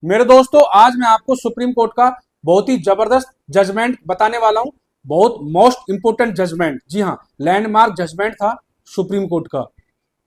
मेरे दोस्तों, आज मैं आपको सुप्रीम कोर्ट का बहुत ही जबरदस्त जजमेंट बताने वाला हूं। बहुत मोस्ट इंपोर्टेंट जजमेंट, जी हां, लैंडमार्क जजमेंट था सुप्रीम कोर्ट का।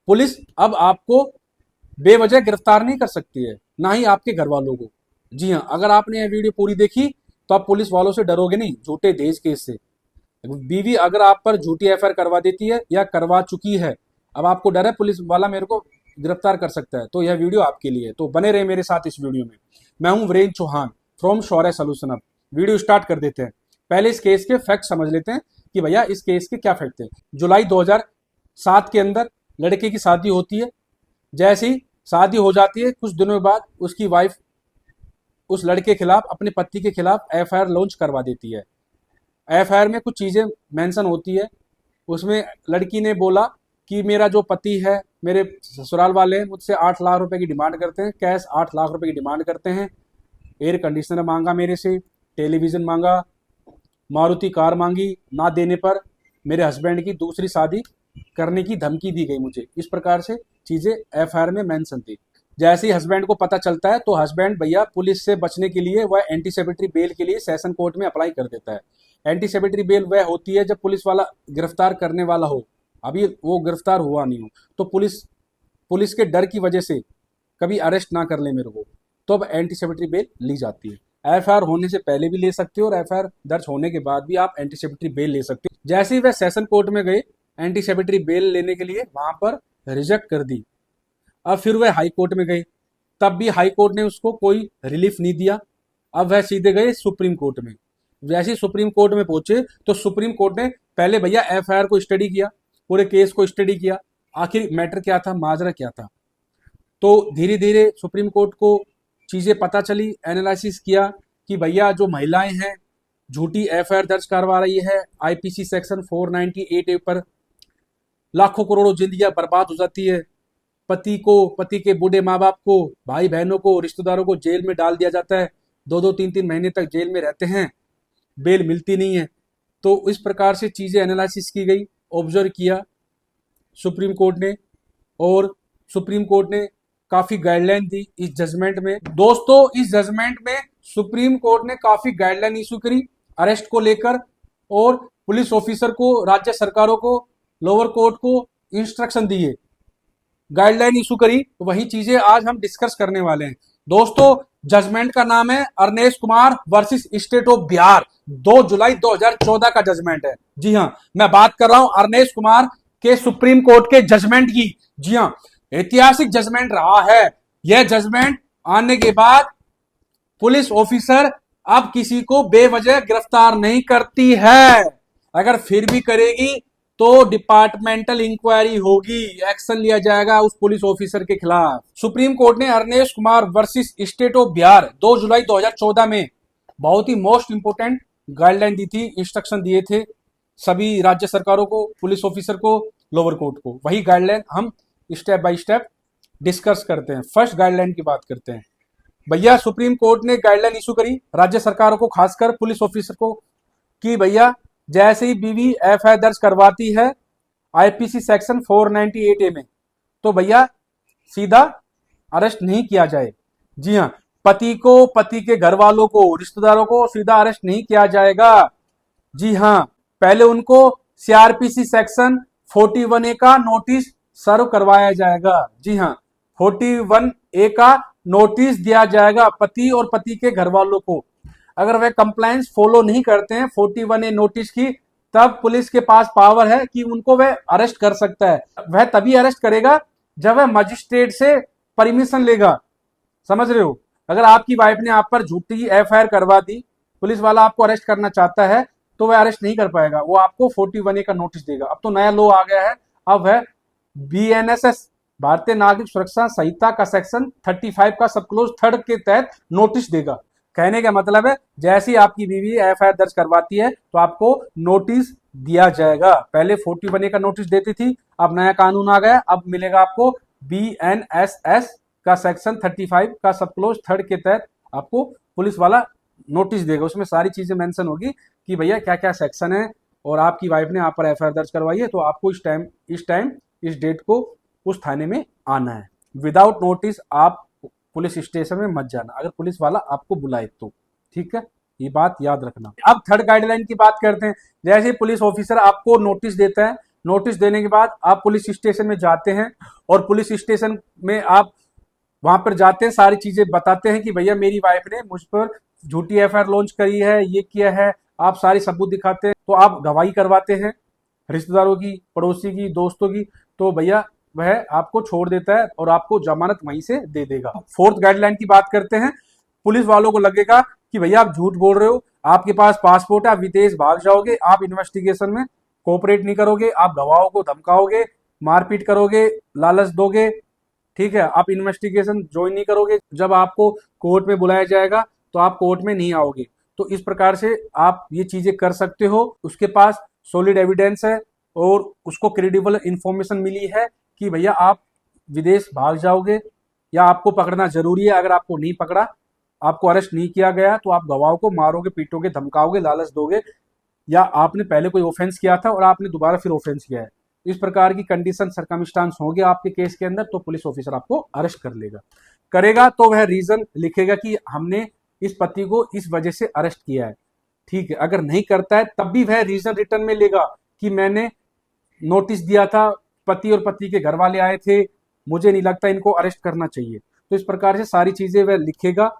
पुलिस अब आपको बेवजह गिरफ्तार नहीं कर सकती है, ना ही आपके घर वालों को। जी हां, अगर आपने यह वीडियो पूरी देखी तो आप पुलिस वालों से डरोगे नहीं, झूठे दहेज केस से। बीवी अगर आप पर झूठी एफआईआर करवा देती है या करवा चुकी है, अब आपको डर है पुलिस वाला मेरे को गिरफ्तार कर सकता है, तो यह वीडियो आपके लिए है। तो बने रहे मेरे साथ इस वीडियो में। मैं हूं वीरेंद्र चौहान फ्रॉम शौर्य सोल्यूशन। अब वीडियो स्टार्ट कर देते हैं। पहले इस केस के फैक्ट समझ लेते हैं कि भैया इस केस के क्या फैक्ट थे। जुलाई 2007 के अंदर लड़के की शादी होती है। जैसे ही शादी हो जाती है, कुछ दिनों बाद उसकी वाइफ उस लड़के के खिलाफ, अपने पति के खिलाफ एफआईआर लॉन्च करवा देती है। एफआईआर में कुछ चीजें मेंशन होती है। उसमें लड़की ने बोला कि मेरा जो पति है, मेरे ससुराल वाले हैं, मुझसे 8 लाख रुपए की डिमांड करते हैं, कैश 8 लाख रुपए की डिमांड करते हैं। एयर कंडीशनर मांगा मेरे से, टेलीविजन मांगा, मारुति कार मांगी। ना देने पर मेरे हस्बैंड की दूसरी शादी करने की धमकी दी गई मुझे। इस प्रकार से चीजें एफआईआर में मेंशन थी। जैसे ही हस्बैंड को पता चलता है तो हस्बैंड भैया पुलिस से बचने के लिए वह एंटीसिपेटरी बेल के लिए सेशन कोर्ट में अप्लाई कर देता है। एंटीसिपेटरी बेल वह होती है जब पुलिस वाला गिरफ्तार करने वाला हो, अभी वो गिरफ्तार हुआ नहीं हो, तो पुलिस पुलिस के डर की वजह से कभी अरेस्ट ना कर ले मेरे को, तो अब एंटीसिपेटरी बेल ली जाती है। एफआईआर होने से पहले भी ले सकते हो और एफआईआर दर्ज होने के बाद भी आप एंटीसिपेटरी बेल ले सकते हो। जैसे ही वह सेशन कोर्ट में गए एंटीसिपेटरी बेल लेने के लिए, वहां पर रिजेक्ट कर दी। अब फिर वह हाई कोर्ट में गए, तब भी हाई कोर्ट ने उसको कोई रिलीफ नहीं दिया। अब वह सीधे गए सुप्रीम कोर्ट में। जैसे ही सुप्रीम कोर्ट में पहुंचे तो सुप्रीम कोर्ट ने पहले भैया एफआईआर को स्टडी किया, पूरे केस को स्टडी किया, आखिर मैटर क्या था, माजरा क्या था। तो धीरे धीरे सुप्रीम कोर्ट को चीजें पता चली, एनालिसिस किया कि भैया जो महिलाएं हैं झूठी एफआईआर दर्ज करवा रही है, आईपीसी सेक्शन 498 पर लाखों करोड़ों जिंदगियां बर्बाद हो जाती है। पति को, पति के बूढ़े माँ बाप को, भाई बहनों को, रिश्तेदारों को जेल में डाल दिया जाता है। 2-2 3-3 महीने तक जेल में रहते हैं, बेल मिलती नहीं है। तो इस प्रकार से चीजें एनालिसिस की गई, ऑब्जर्व किया सुप्रीम कोर्ट ने, और सुप्रीम कोर्ट ने काफी गाइडलाइन दी इस जजमेंट में। दोस्तों, इस जजमेंट में सुप्रीम कोर्ट ने काफी गाइडलाइन इशू करी अरेस्ट को लेकर, और पुलिस ऑफिसर को, राज्य सरकारों को, लोअर कोर्ट को इंस्ट्रक्शन दिए, गाइडलाइन इशू करी। तो वही चीजें आज हम डिस्कस करने वाले हैं। दोस्तों, जजमेंट का नाम है Arnesh Kumar versus state of Bihar. 2 जुलाई 2014 का जजमेंट है। जी हां, मैं बात कर रहा हूं अरनेश कुमार के सुप्रीम कोर्ट के जजमेंट की। जी हां, ऐतिहासिक जजमेंट रहा है। यह जजमेंट आने के बाद पुलिस ऑफिसर अब किसी को बेवजह गिरफ्तार नहीं करती है। अगर फिर भी करेगी तो डिपार्टमेंटल इंक्वायरी होगी, एक्शन लिया जाएगा उस पुलिस ऑफिसर के खिलाफ। सुप्रीम कोर्ट ने Arnesh Kumar versus state of Bihar 2 जुलाई 2014 में बहुत ही मोस्ट इंपोर्टेंट गाइडलाइन दी थी, इंस्ट्रक्शन दिए थे सभी राज्य सरकारों को, पुलिस ऑफिसर को, लोअर कोर्ट को। वही गाइडलाइन हम स्टेप बाय स्टेप डिस्कस करते हैं। फर्स्ट गाइडलाइन की बात करते हैं। भैया सुप्रीम कोर्ट ने गाइडलाइन इशू करी राज्य सरकारों को, खासकर पुलिस ऑफिसर को, कि भैया जैसे ही बीवी एफआईआर दर्ज करवाती है आईपीसी सेक्शन 498 ए में, तो भैया सीधा अरेस्ट नहीं किया जाए। जी हां, पति को, पति के घर वालों को, रिश्तेदारों को सीधा अरेस्ट नहीं किया जाएगा। जी हां, पहले उनको सीआरपीसी सेक्शन 41A का नोटिस सर्व करवाया जाएगा। जी हां, 41A का नोटिस दिया जाएगा पति और पति के घर वालों को। अगर वह कंप्लायंस फॉलो नहीं करते हैं 41A नोटिस की, तब पुलिस के पास पावर है कि उनको वह अरेस्ट कर सकता है। वह तभी अरेस्ट करेगा जब वह मजिस्ट्रेट से परमिशन लेगा। समझ रहे हो? अगर आपकी वाइफ ने आप पर झूठी एफआईआर करवा दी, पुलिस वाला आपको अरेस्ट करना चाहता है, तो वह अरेस्ट नहीं कर पाएगा, वो आपको 41A का नोटिस देगा। अब तो नया लॉ आ गया है, अब वह बीएनएसएस, भारतीय नागरिक सुरक्षा संहिता का सेक्शन 35 का सब क्लोज 3 के तहत नोटिस देगा। कहने का मतलब है, जैसे ही आपकी बीवी एफआईआर दर्ज करवाती है तो आपको नोटिस दिया जाएगा। पहले 41A का नोटिस देती थी, अब नया कानून आ गया, अब मिलेगा आपको बीएनएसएस का सेक्शन 35 का सब क्लोज 3 के तहत आपको पुलिस वाला नोटिस देगा। उसमें सारी चीजें मेंशन होगी कि भैया क्या क्या सेक्शन है, और आपकी वाइफ ने आप पर एफआईआर दर्ज करवाई है तो आपको इस डेट को उस थाने में आना है। विदाउट नोटिस आप पुलिस स्टेशन में मत जाना अगर पुलिस वाला आपको बुलाए तो। ठीक है, ये बात याद रखना। अब थर्ड गाइडलाइन की बात करते हैं। जैसे ही पुलिस ऑफिसर आपको नोटिस देता है, नोटिस देने के बाद आप पुलिस स्टेशन में जाते हैं और पुलिस स्टेशन में आप वहां पर जाते हैं, सारी चीजें बताते हैं कि भैया मेरी वाइफ ने मुझ पर झूठी एफआईआर लॉन्च करी है, ये किया है, आप सारी सबूत दिखाते हैं, तो आप गवाही करवाते हैं रिश्तेदारों की, पड़ोसी की, दोस्तों की, तो भैया वह आपको छोड़ देता है और आपको जमानत वहीं से दे देगा। फोर्थ गाइडलाइन की बात करते हैं। पुलिस वालों को लगेगा कि भैया आप झूठ बोल रहे हो, आपके पास पासपोर्ट है, आप विदेश भाग जाओगे, आप इन्वेस्टिगेशन में कोऑपरेट नहीं करोगे, आप गवाहों को धमकाओगे, मारपीट करोगे, लालच दोगे, ठीक है, आप इन्वेस्टिगेशन ज्वाइन नहीं करोगे, जब आपको कोर्ट में बुलाया जाएगा तो आप कोर्ट में नहीं आओगे। तो इस प्रकार से आप ये चीजें कर सकते हो। उसके पास सॉलिड एविडेंस है और उसको क्रेडिबल इंफॉर्मेशन मिली है कि भैया आप विदेश भाग जाओगे या आपको पकड़ना जरूरी है। अगर आपको नहीं पकड़ा, आपको अरेस्ट नहीं किया गया, तो आप गवाहों को मारोगे, पीटोगे, धमकाओगे, लालच दोगे, या आपने पहले कोई ऑफेंस किया था और आपने दोबारा फिर ऑफेंस किया है, इस प्रकार की कंडीशन सर्कमस्टांस होंगे आपके केस के अंदर, तो पुलिस ऑफिसर आपको अरेस्ट कर लेगा। करेगा तो वह रीजन लिखेगा कि हमने इस पति को इस वजह से अरेस्ट किया है। ठीक है, अगर नहीं करता है तब भी वह रीजन रिटर्न में लेगा कि मैंने नोटिस दिया था, पति और पति के घर वाले आए थे, मुझे नहीं लगता इनको अरेस्ट करना चाहिए। तो इस प्रकार से सारी चीजें वह लिखेगा।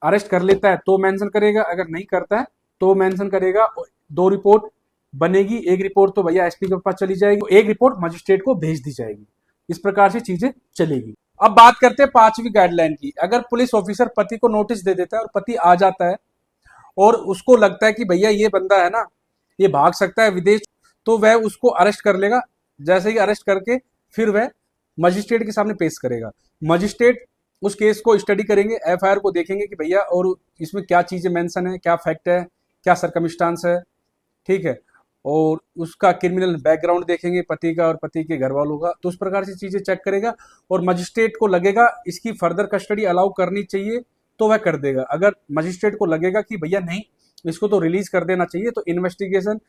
अरेस्ट कर लेता है तो मेंशन करेगा, अगर नहीं करता है तो मेंशन करेगा। दो रिपोर्ट बनेगी, एक रिपोर्ट तो भैया एसपी के पास चली जाएगी, एक रिपोर्ट मजिस्ट्रेट को भेज दी जाएगी। इस प्रकार से चीजें चलेगी। अब बात करते हैं पांचवी गाइडलाइन की। अगर पुलिस ऑफिसर पति को नोटिस दे देता है और पति आ जाता है और उसको लगता है कि भैया ये बंदा है ना, ये भाग सकता है विदेश, तो वह उसको अरेस्ट कर लेगा। जैसे ही अरेस्ट करके फिर वह मजिस्ट्रेट के सामने पेश करेगा। मजिस्ट्रेट उस केस को स्टडी करेंगे, एफआईआर को देखेंगे कि भैया और इसमें क्या चीजें मेंशन है, क्या फैक्ट है, क्या सर्कमस्टांस है, ठीक है, और उसका क्रिमिनल बैकग्राउंड देखेंगे पति का और पति के घर वालों का। तो उस प्रकार से चीजें चेक करेगा और मजिस्ट्रेट को लगेगा इसकी फर्दर कस्टडी अलाउ करनी चाहिए तो वह कर देगा। अगर मजिस्ट्रेट को लगेगा कि भैया नहीं, इसको तो रिलीज कर देना चाहिए, तो इन्वेस्टिगेशन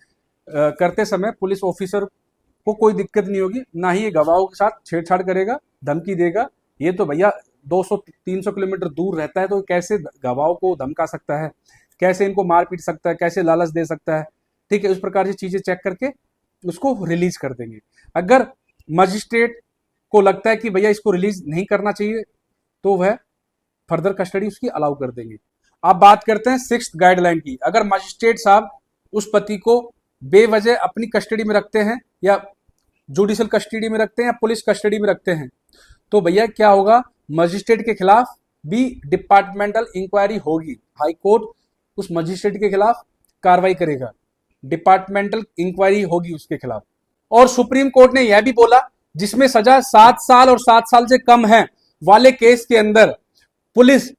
करते समय पुलिस ऑफिसर को कोई दिक्कत नहीं होगी, ना ही ये गवाहों के साथ छेड़छाड़ करेगा, धमकी देगा। ये तो भैया 200-300 किलोमीटर दूर रहता है, तो कैसे गवाहों को धमका सकता है, कैसे इनको मार पीट सकता है, कैसे लालच दे सकता है, ठीक है। उस प्रकार की चीजें चेक करके उसको रिलीज कर देंगे। अगर मजिस्ट्रेट को लगता है कि भैया इसको रिलीज नहीं करना चाहिए, तो वह फर्दर कस्टडी उसकी अलाउ कर देंगे। अब बात करते हैं सिक्स्थ गाइडलाइन की। अगर मजिस्ट्रेट साहब उस पति को बेवजह अपनी कस्टडी में रखते हैं या जुडिशियल कस्टडी में रखते हैं या पुलिस कस्टडी में रखते हैं, तो भैया क्या होगा, मजिस्ट्रेट के खिलाफ भी डिपार्टमेंटल इंक्वायरी होगी। हाई कोर्ट उस मजिस्ट्रेट के खिलाफ कार्रवाई करेगा, डिपार्टमेंटल इंक्वायरी होगी उसके खिलाफ। और सुप्रीम कोर्ट ने यह भी बोला, जिसमें सजा 7 साल और 7 साल से कम है वाले केस के अंदर पुलिस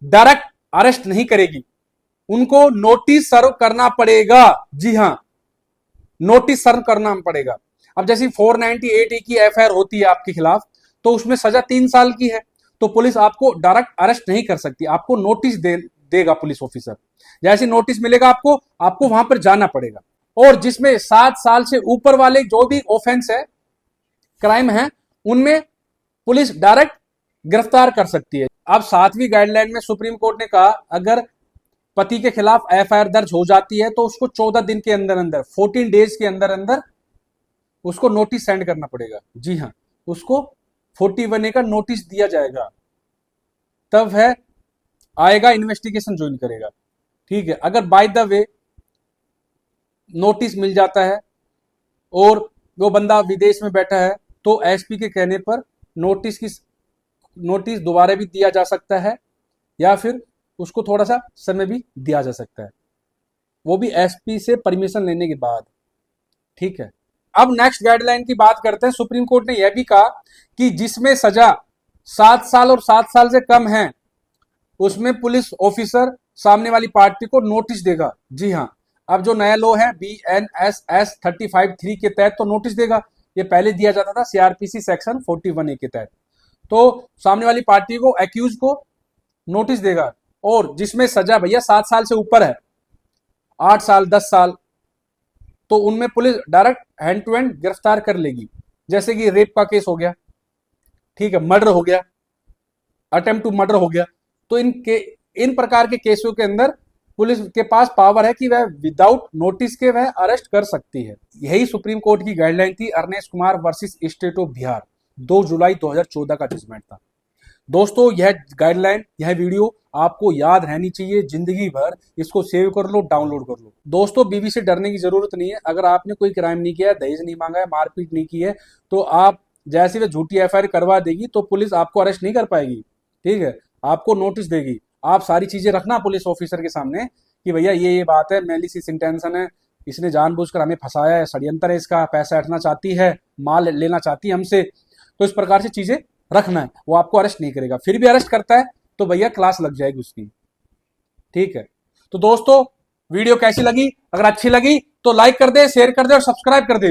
डायरेक्ट अरेस्ट नहीं करेगी, उनको नोटिस सर्व करना पड़ेगा। जी हां, नोटिस सर्व करना पड़ेगा। अब जैसे 498 की एफआईआर होती है आपके खिलाफ, तो उसमें सजा 3 साल की है, तो पुलिस आपको डायरेक्ट अरेस्ट नहीं कर सकती, आपको नोटिस देगा पुलिस ऑफिसर। जैसे नोटिस मिलेगा आपको वहां पर जाना पड़ेगा। और जिसमें 7 साल से ऊपर वाले जो भी ऑफेंस है, क्राइम है, उनमें पुलिस डायरेक्ट गिरफ्तार कर सकती है। अब 7वीं गाइडलाइन में सुप्रीम कोर्ट ने कहा, अगर पति के खिलाफ एफआईआर दर्ज हो जाती है तो उसको 14 दिन के अंदर अंदर, 14 डेज के अंदर अंदर उसको नोटिस सेंड करना पड़ेगा। जी हां, उसको 41A का नोटिस दिया जाएगा, तब है आएगा, इन्वेस्टिगेशन ज्वाइन करेगा। ठीक है, अगर बाय द वे नोटिस मिल जाता है और वो बंदा विदेश में बैठा है, तो एसपी के कहने पर नोटिस दोबारा भी दिया जा सकता है, या फिर उसको थोड़ा सा समय भी दिया जा सकता है, वो भी एसपी से परमिशन लेने के बाद। ठीक है, अब नेक्स्ट गाइडलाइन की बात करते हैं। सुप्रीम कोर्ट ने यह भी कहा कि जिसमें सजा 7 साल और 7 साल से कम है, उसमें पुलिस ऑफिसर सामने वाली पार्टी को नोटिस देगा। जी हां, अब जो नया लॉ है BNSS 35(3) के तहत तो नोटिस देगा, ये पहले दिया जाता था CRPC सेक्शन 41A के तहत। तो सामने वाली पार्टी को, एक्यूज को नोटिस देगा। और जिसमें सजा भैया 7 साल से ऊपर है, 8 साल 10 साल, तो उनमें police direct hand to hand गिरफ्तार कर लेगी। जैसे कि रेप का केस हो गया, ठीक है, मर्डर हो गया, अटेम्प्ट टू मर्डर हो गया। तो इन प्रकार के केसों के अंदर पुलिस के पास पावर है कि वह विदाउट नोटिस के वह अरेस्ट कर सकती है। यही सुप्रीम कोर्ट की गाइडलाइन थी Arnesh Kumar versus state of Bihar, 2 जुलाई 2014 का जजमेंट था। दोस्तों यह गाइडलाइन, यह वीडियो आपको याद रहनी चाहिए जिंदगी भर। इसको सेव कर लो, डाउनलोड कर लो। दोस्तों बीवी से डरने की जरूरत नहीं है। अगर आपने कोई क्राइम नहीं किया है, दहेज नहीं मांगा है, मारपीट नहीं की है, तो आप जैसे वे झूठी एफआईआर करवा देगी तो पुलिस आपको अरेस्ट नहीं कर पाएगी। ठीक है, आपको नोटिस देगी। आप सारी चीजें रखना पुलिस ऑफिसर के सामने कि भैया ये बात है, मैलिसियस इंटेंशन है, इसने जानबूझकर हमें फंसाया है, षड्यंत्र है, इसका पैसा हटना चाहती है, माल लेना चाहती है हमसे। तो इस प्रकार से चीजें रखना है। वो आपको अरेस्ट नहीं करेगा, फिर भी अरेस्ट करता है तो भैया क्लास लग जाएगी उसकी। ठीक है, तो दोस्तों वीडियो कैसी लगी? अगर अच्छी लगी तो लाइक कर दे, शेयर कर दे और सब्सक्राइब कर दे।